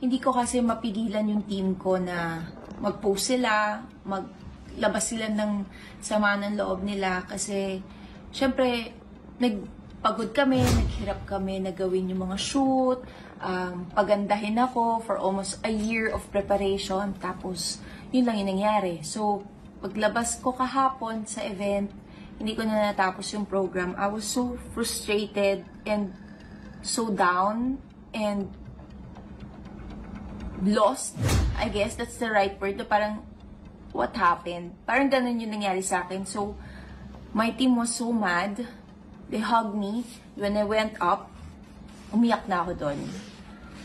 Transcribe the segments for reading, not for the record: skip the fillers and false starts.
Hindi ko kasi mapigilan yung team ko na mag-post sila, maglabas sila ng sama ng loob nila kasi syempre nagpagod kami, naghirap kami na gawin yung mga shoot, pagandahin ako for almost a year of preparation, tapos yun lang yung nangyari. So paglabas ko kahapon sa event, hindi ko na natapos yung program. I was so frustrated and so down and lost. I guess that's the right word. Parang, what happened? Parang ganun yung nangyari sa akin. So, my team was so mad. They hugged me. When I went up, umiyak na ako doon.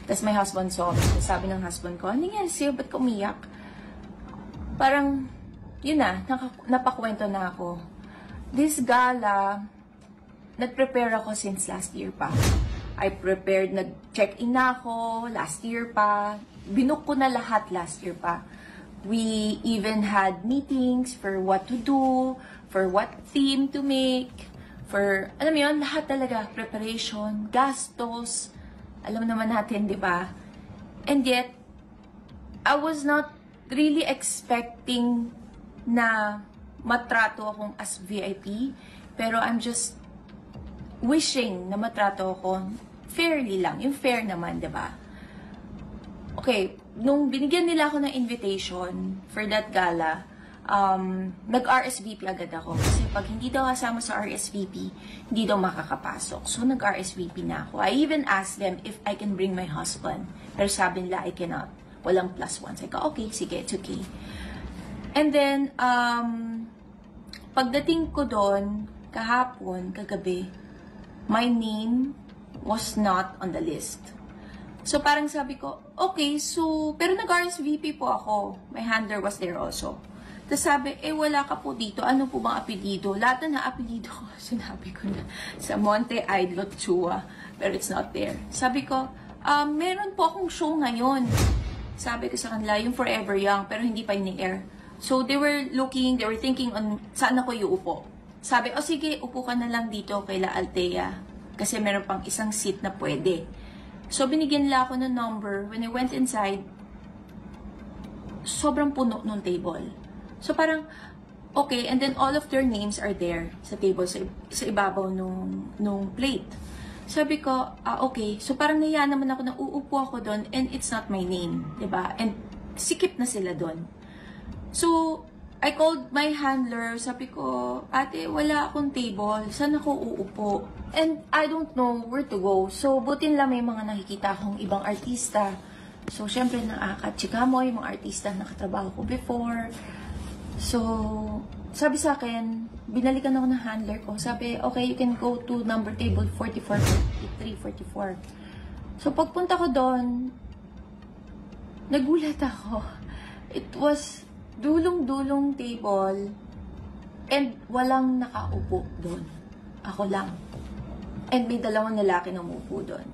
Tapos my husband saw me. Sabi ng husband ko, ano nangyari sa'yo? Ba't ka umiyak? Parang, yun na, napakwento na ako. This gala, nag-prepare ako since last year pa. I prepared, nag-check-in na ako last year pa. Binook ko na lahat last year pa. We even had meetings for what to do, for what theme to make, for, alam mo yun, lahat talaga, preparation, gastos, alam naman natin, di ba? And yet, I was not really expecting na matrato akong as VIP, pero I'm just wishing na matrato ako fairly lang. Yung fair naman, diba? Okay, nung binigyan nila ako ng invitation for that gala, nag-RSVP agad ako. Kasi pag hindi daw kasama sa RSVP, hindi daw makakapasok. So, nag-RSVP na ako. I even asked them if I can bring my husband. Pero sabi nila, I cannot. Walang plus one. Sabi ko, okay, sige, it's okay. And then, pagdating ko doon, kahapon, kagabi, my name was not on the list. So, parang sabi ko, okay, so, pero nag-RSVP po ako. My handler was there also. Tapos sabi, wala ka po dito. Ano po bang apelido? Lahat na apelido ko, sinabi ko na sa Monte Idol Chua. Pero it's not there. Sabi ko, meron po akong show ngayon. Sabi ko sa kanila, yung Forever Young, pero hindi pa in-air. So, they were thinking on saan ako iuupo. Sabi, sige, upo ka na lang dito kay La Altea. Kasi meron pang isang seat na pwede. So, binigyan nila ako ng number. When I went inside, sobrang puno nung table. So, parang, okay, and then all of their names are there sa table, sa ibabaw nung plate. Sabi ko, okay. So, parang naiya naman ako na uupo ako doon and it's not my name, diba? And sikip na sila doon. So, I called my handler. Sabi ko, ate, wala akong table. Saan ako uupo? And I don't know where to go. So, buti lang may mga nakikita akong ibang artista. So, syempre, nakakatsika mo yung mga artista na nakatrabaho ko before. So, sabi sa akin, binalikan ako ng handler ko. Sabi, okay, you can go to number table 44, 43, 44. So, pagpunta ko doon, nagulat ako. It was dulong-dulong table and walang nakaupo doon. Ako lang. And may dalawang lalaki na umupo doon.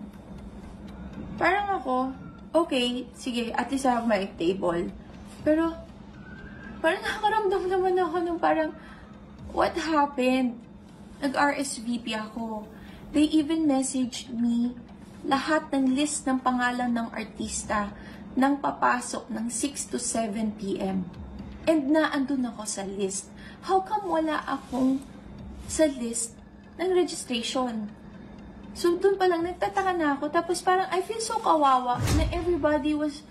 Parang ako, okay, sige, at least I have my table. Pero, parang nakakaramdam naman ako ng parang, what happened? Nag-RSVP ako. They even messaged me lahat ng list ng pangalan ng artista nang papasok ng 6 to 7 p.m. And naandun ako sa list. How come wala akong sa list ng registration? So, dun pa lang, nagtataka na ako. Tapos parang, I feel so kawawa na everybody was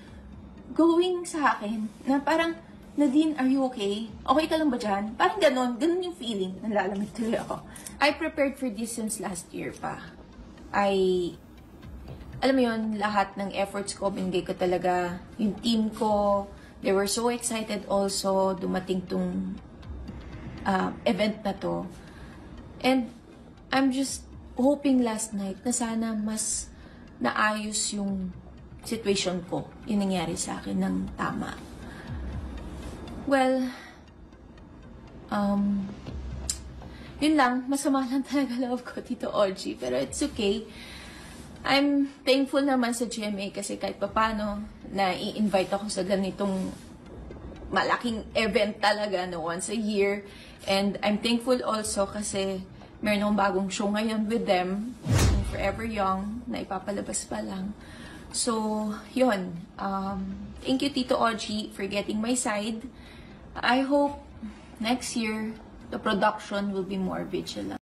going sa akin. Na parang, Nadine, are you okay? Okay ka lang ba dyan? Parang ganon yung feeling. Nalalamig tuloy ako. I prepared for this since last year pa. Alam mo yun, lahat ng efforts ko, binigay ko talaga yung team ko. They were so excited also, dumating tong event na to. And I'm just hoping last night na sana mas naayos yung situation ko. Yung nangyari sa akin ng tama. Well, yun lang. Masama lang talaga loob ko, Tito Audrey. Pero it's okay. I'm thankful naman sa GMA kasi kahit papano na i-invite ako sa ganitong malaking event talaga no, once a year. And I'm thankful also kasi meron akong bagong show ngayon with them, Forever Young, na ipapalabas pa lang. So, yun. Thank you, Tito Oji, for getting my side. I hope next year, the production will be more vigilant.